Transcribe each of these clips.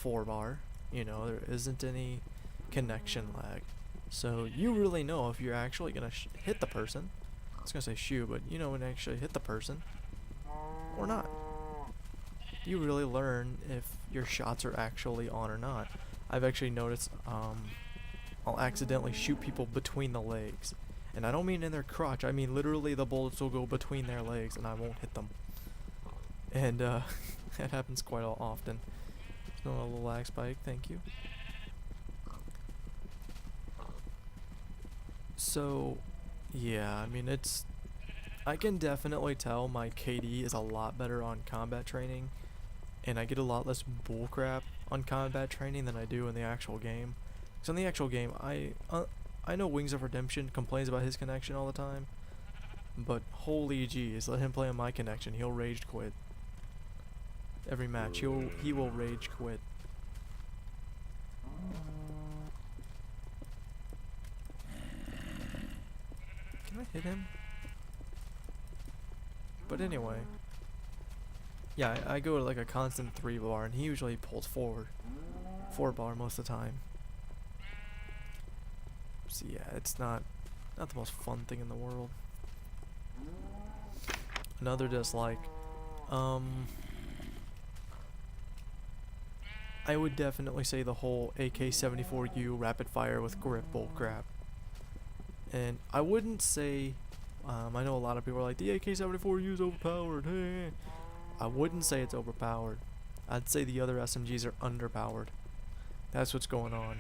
4 bar. You know, there isn't any connection lag. So you really know if you're actually gonna hit the person. I was gonna say shoot, but you know when to actually hit the person or not. You really learn if your shots are actually on or not. I've actually noticed I'll accidentally shoot people between the legs. And I don't mean in their crotch, I mean literally the bullets will go between their legs and I won't hit them. And that happens quite often. No little lag spike, thank you. So, yeah, I mean I can definitely tell my KD is a lot better on combat training, and I get a lot less bullcrap on combat training than I do in the actual game. So in the actual game, I know Wings of Redemption complains about his connection all the time, but holy jeez, let him play on my connection, he'll rage quit. Every match, he will rage quit. Can I hit him? But anyway, yeah, I go to like a constant 3 bar, and he usually pulls forward 4 bar most of the time. So yeah, it's not the most fun thing in the world. Another dislike, I would definitely say the whole AK-74U rapid fire with grip bull crap. And I wouldn't say, I know a lot of people are like, the AK-74U is overpowered, hey. I wouldn't say it's overpowered. I'd say the other SMGs are underpowered. That's what's going on.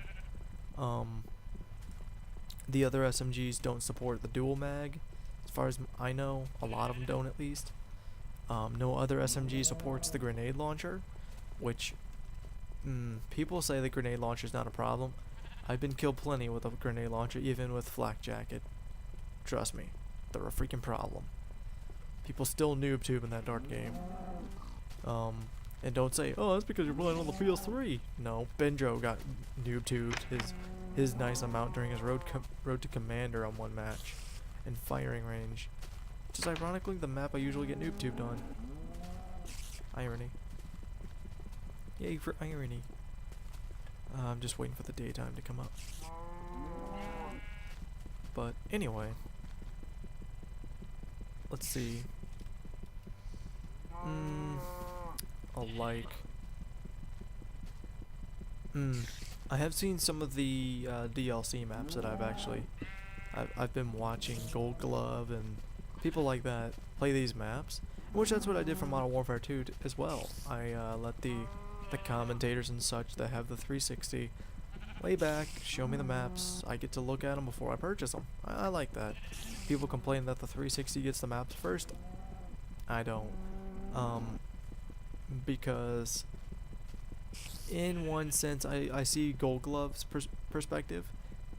The other SMGs don't support the dual mag. As far as I know, a lot of them don't at least. No other SMG supports the grenade launcher, which people say the grenade launcher is not a problem. I've been killed plenty with a grenade launcher, even with flak jacket. Trust me, they're a freaking problem. People still noob tube in that dark game. And don't say, oh, that's because you're playing on the PS3. No, Benjo got noob tubed his nice amount during his road to Commander on one match, in firing range. Which is ironically the map I usually get noob tubed on. Irony. Yay for irony. I'm just waiting for the daytime to come up. But anyway, let's see. I have seen some of the DLC maps that I've been watching Gold Glove and people like that play these maps, which that's what I did for Modern Warfare 2 as well. I let the commentators and such that have the 360 lay back, show me the maps. I get to look at them before I purchase them. I like that. People complain that the 360 gets the maps first. I don't. Because in one sense, I see Gold Glove's perspective.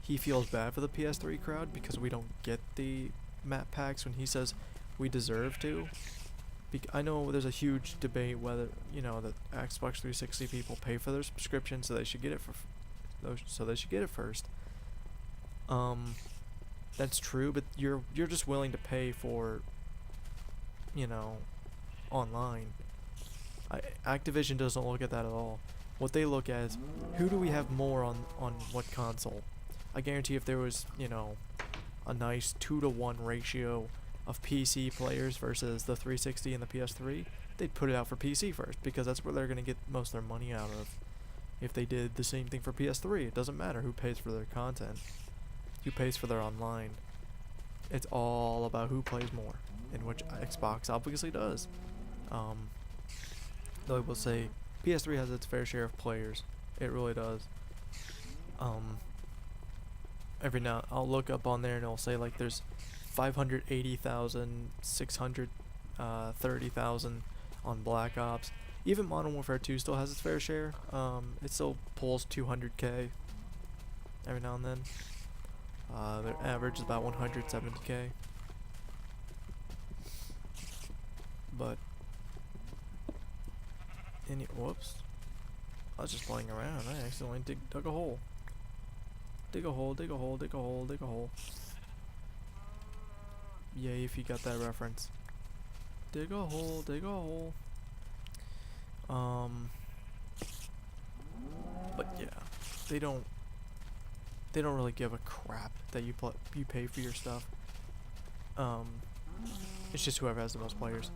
He feels bad for the PS3 crowd because we don't get the map packs when he says we deserve to. I know there's a huge debate whether, you know, the Xbox 360 people pay for their subscription, so they should get it first. That's true, but you're just willing to pay for, you know, online. Activision doesn't look at that at all. What they look at is who do we have more on what console. I guarantee if there was, you know, a nice 2-to-1 ratio of PC players versus the 360 and the PS3, they'd put it out for PC first because that's where they're going to get most of their money out of. If they did the same thing for PS3, it doesn't matter who pays for their content, who pays for their online. It's all about who plays more, and which Xbox obviously does. Though I will say, PS3 has its fair share of players. It really does. Every now I'll look up on there and it'll say like there's 580,000, 630,000 on Black Ops. Even Modern Warfare 2 still has its fair share. It still pulls 200k every now and then. Their average is about 170k. But whoops. I was just playing around. I accidentally dug a hole. Dig a hole, dig a hole, dig a hole, dig a hole. Yay if you got that reference. Dig a hole, dig a hole. they don't really give a crap that you pay for your stuff. Um, it's just whoever has the most players.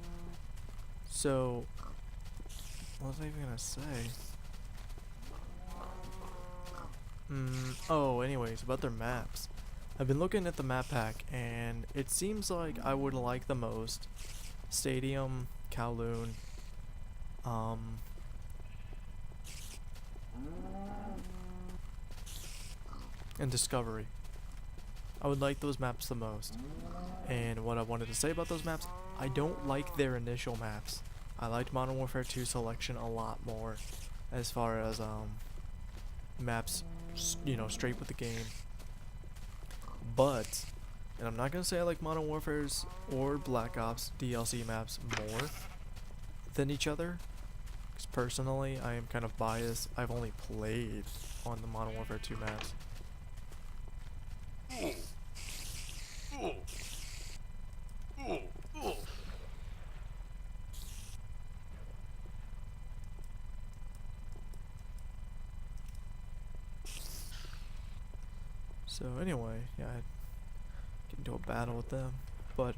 So, what was I even gonna say? Oh, anyways, about their maps. I've been looking at the map pack, and it seems like I would like the most Stadium, Kowloon, and Discovery. I would like those maps the most. And what I wanted to say about those maps, I don't like their initial maps. I liked Modern Warfare 2 Selection a lot more as far as maps, you know, straight with the game. But, and I'm not gonna say I like Modern Warfare's or Black Ops DLC maps more than each other, because personally I am kind of biased. I've only played on the Modern Warfare 2 maps. So anyway, yeah, I get into a battle with them, but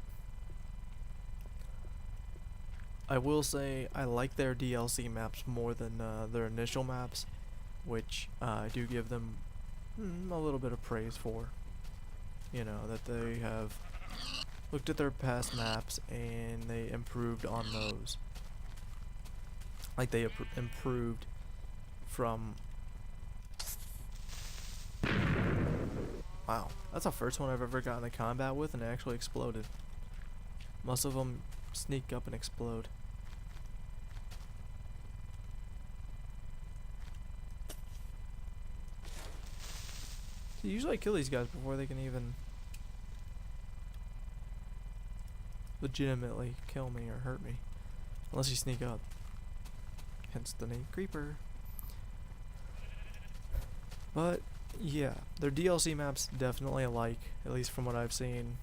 I will say I like their DLC maps more than their initial maps, which I do give them a little bit of praise for. You know, that they have looked at their past maps and they improved on those. Like they improved from... Wow, that's the first one I've ever gotten in combat with and it actually exploded. Most of them sneak up and explode. So usually I kill these guys before they can even legitimately kill me or hurt me. Unless you sneak up. Hence the name Creeper. But yeah, their DLC maps definitely I like, at least from what I've seen.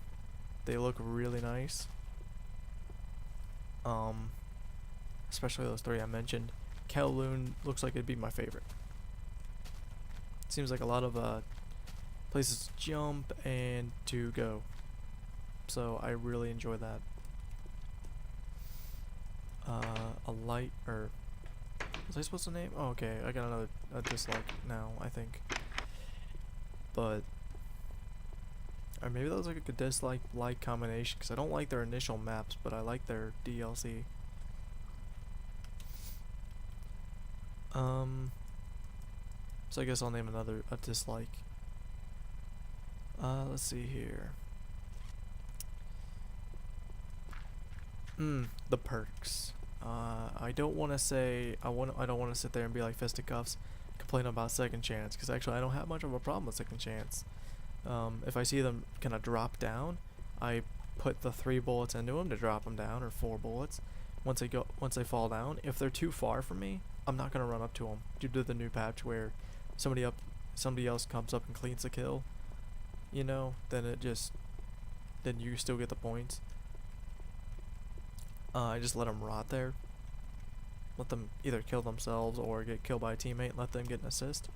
They look really nice. Especially those three I mentioned. Kowloon looks like it'd be my favorite. Seems like a lot of places to jump and to go. So I really enjoy that. A light, or was I supposed to name? Oh, okay, I got another dislike now, I think. But, or maybe that was like a good dislike-like combination, because I don't like their initial maps, but I like their DLC. So I guess I'll name a dislike. Let's see here. The perks. I don't want to say I don't want to sit there and be like fisticuffs, complain about second chance, because actually I don't have much of a problem with second chance. If I see them kind of drop down, I put the 3 bullets into them to drop them down, or 4 bullets. Once they fall down, if they're too far from me, I'm not gonna run up to them due to the new patch where somebody else comes up and cleans the kill. You know, then you still get the points. I just let them rot there. Let them either kill themselves or get killed by a teammate and let them get an assist.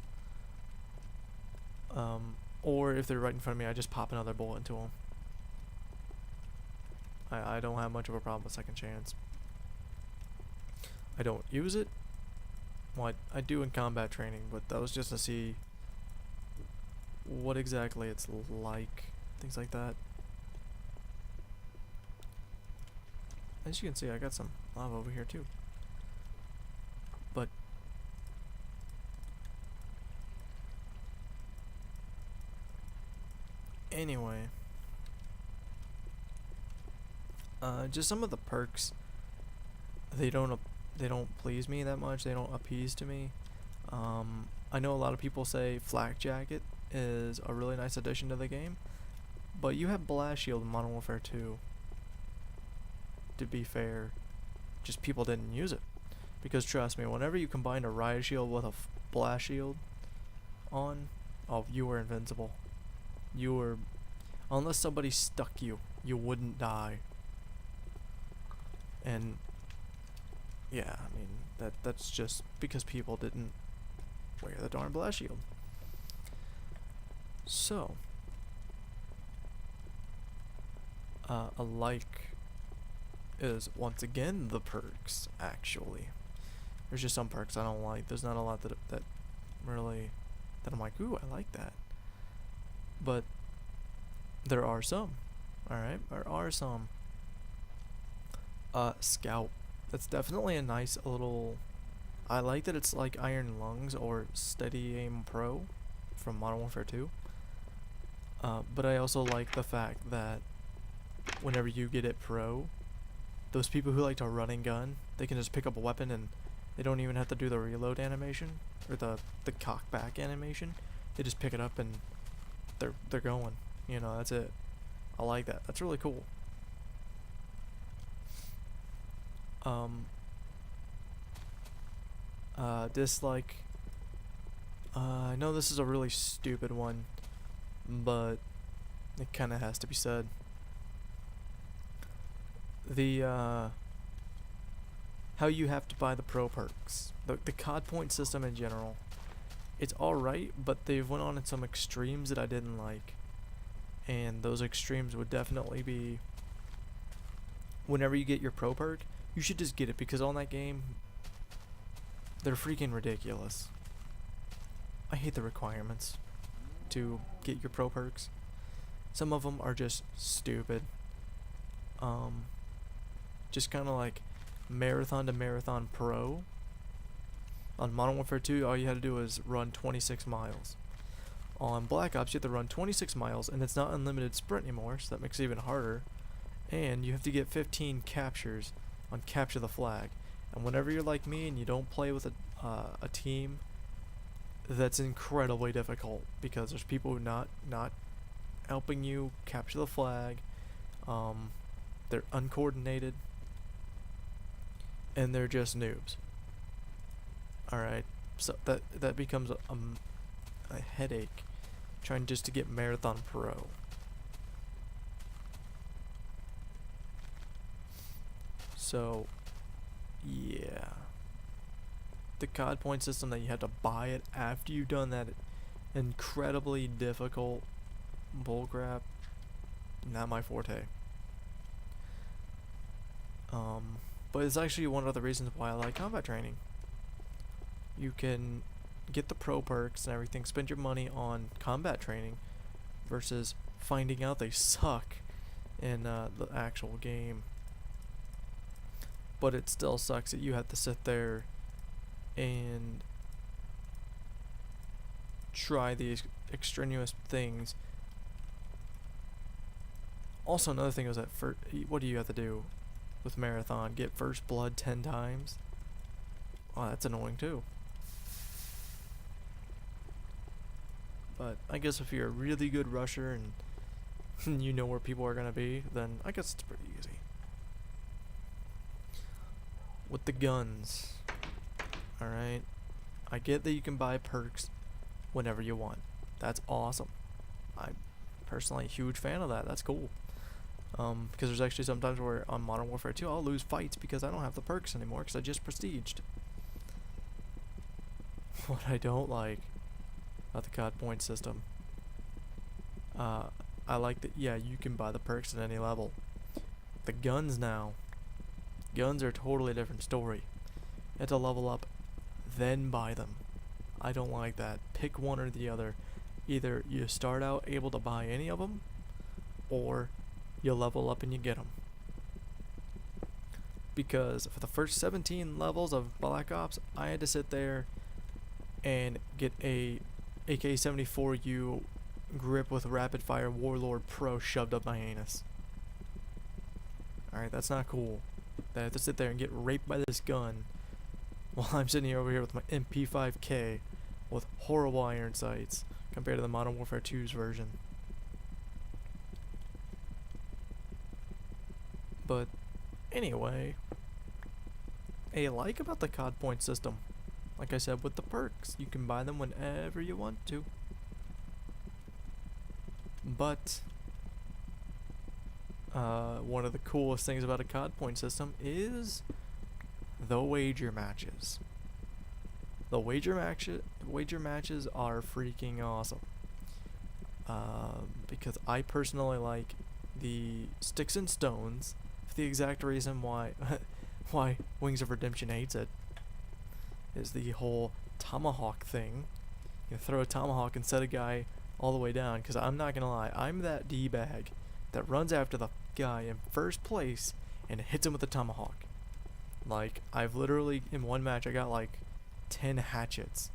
Or if they're right in front of me, I just pop another bullet into them. I don't have much of a problem with second chance. I don't use it. Well, I do in combat training, but that was just to see what exactly it's like. Things like that. As you can see, I got some lava over here too. But anyway, just some of the perks. They don't please me that much. They don't appease to me. I know a lot of people say Flak Jacket is a really nice addition to the game, but you have Blast Shield in Modern Warfare 2. To be fair, just people didn't use it. Because trust me, whenever you combine a Riot Shield with a Blast Shield on, oh, you were invincible. You were, unless somebody stuck you, you wouldn't die. And yeah, I mean, that's just because people didn't wear the darn Blast Shield. So, a like is once again the perks. Actually, there's just some perks I don't like. There's not a lot that really that I'm like, ooh, I like that. But there are some. All right, there are some. Scout. That's definitely a nice little. I like that it's like Iron Lungs or Steady Aim Pro from Modern Warfare 2. But I also like the fact that whenever you get it Pro, those people who like to run and gun, they can just pick up a weapon and they don't even have to do the reload animation or the cock back animation. They just pick it up and they're going. You know, that's it. I like that. That's really cool. Dislike. I know this is a really stupid one, but it kind of has to be said. The how you have to buy the pro perks, the COD point system in general, it's alright, but they've went on in some extremes that I didn't like, and those extremes would definitely be whenever you get your pro perk, you should just get it because on that game, they're freaking ridiculous. I hate the requirements to get your pro perks. Some of them are just stupid. Just kind of like marathon to marathon pro. On Modern Warfare 2, all you had to do was run 26 miles. On Black Ops, you have to run 26 miles, and it's not unlimited sprint anymore, so that makes it even harder. And you have to get 15 captures on Capture the Flag. And whenever you're like me and you don't play with a team, that's incredibly difficult because there's people who not helping you capture the flag. They're uncoordinated, and they're just noobs. All right, so that becomes a headache trying just to get Marathon Pro. So, yeah. The COD point system that you have to buy it after you've done that incredibly difficult bullcrap, not my forte. But it's actually one of the reasons why I like combat training. You can get the pro perks and everything, spend your money on combat training versus finding out they suck in the actual game. But it still sucks that you have to sit there and try these extraneous things. Also, another thing was that what do you have to do with Marathon? Get first blood 10 times? Oh, that's annoying too. But I guess if you're a really good rusher and you know where people are gonna be, then I guess it's pretty easy. With the guns, alright, I get that you can buy perks whenever you want. That's awesome. I'm personally a huge fan of that. That's cool. Because there's actually sometimes where on Modern Warfare 2 I'll lose fights because I don't have the perks anymore because I just prestiged. What I don't like about the COD point system, I like that, yeah, you can buy the perks at any level. The guns now, guns are a totally different story. You have to level up, then buy them. I don't like that. Pick one or the other. Either you start out able to buy any of them, or you level up and you get them. Because for the first 17 levels of Black Ops, I had to sit there and get a AK-74U grip with rapid fire Warlord Pro shoved up my anus. Alright, that's not cool. I have to sit there and get raped by this gun while I'm sitting here over here with my MP5K with horrible iron sights compared to the Modern Warfare 2's version. But anyway, a like about the COD point system, like I said, with the perks, you can buy them whenever you want to. But one of the coolest things about a COD point system is the wager matches. The wager matches are freaking awesome. because I personally like the sticks and stones for the exact reason why why Wings of Redemption hates it is the whole tomahawk thing. You throw a tomahawk and set a guy all the way down, because I'm not gonna lie, I'm that D-bag that runs after the guy in first place and hits him with a tomahawk. Like, I've literally, in one match, I got like 10 hatchets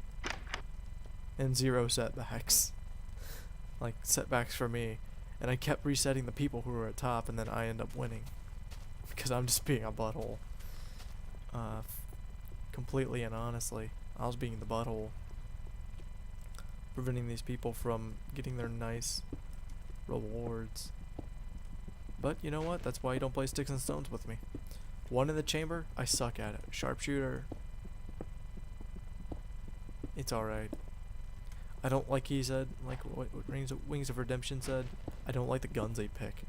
and 0 setbacks. Like, setbacks for me. And I kept resetting the people who were at top, and then I end up winning. Because I'm just being a butthole. Completely and honestly, I was being the butthole. Preventing these people from getting their nice rewards. But you know what? That's why you don't play sticks and stones with me. One in the chamber, I suck at it. Sharpshooter, it's alright. I don't, like he said, like what Wings of Redemption said, I don't like the guns they pick.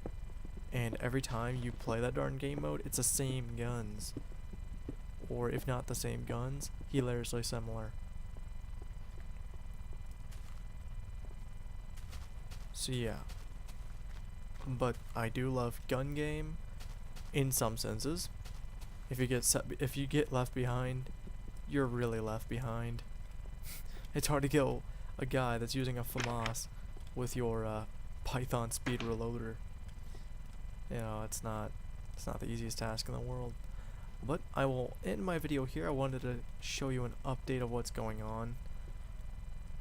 And every time you play that darn game mode, it's the same guns. Or if not the same guns, hilariously similar. So yeah. But I do love gun game in some senses. If you get left behind, you're really left behind. It's hard to kill a guy that's using a FAMAS with your Python speed reloader. You know, it's not the easiest task in the world. But I will end my video here. I wanted to show you an update of what's going on.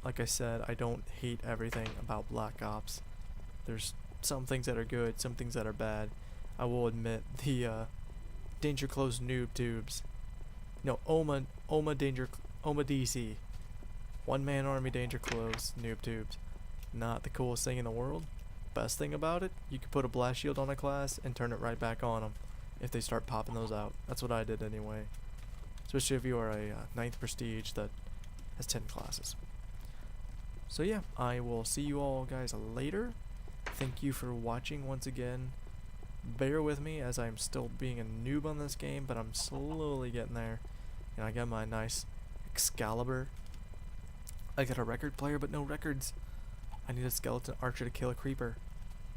Like I said, I don't hate everything about Black Ops. There's some things that are good, some things that are bad. I will admit the Danger Close noob tubes. No, OMA DC. One man army Danger Close noob tubes. Not the coolest thing in the world. Best thing about it, you can put a blast shield on a class and turn it right back on them if they start popping those out. That's what I did anyway. Especially if you are a 9th prestige that has 10 classes. So yeah, I will see you all guys later. Thank you for watching once again. Bear with me as I'm still being a noob on this game, but I'm slowly getting there. And I got my nice Excalibur. I got a record player, but no records. I need a skeleton archer to kill a creeper.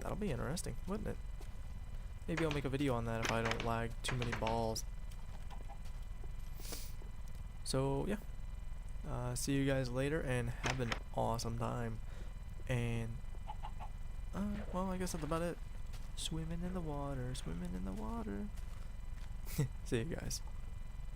That'll be interesting, wouldn't it? Maybe I'll make a video on that if I don't lag too many balls. So yeah. See you guys later and have an awesome time. And well, I guess that's about it. Swimming in the water, swimming in the water. See you guys.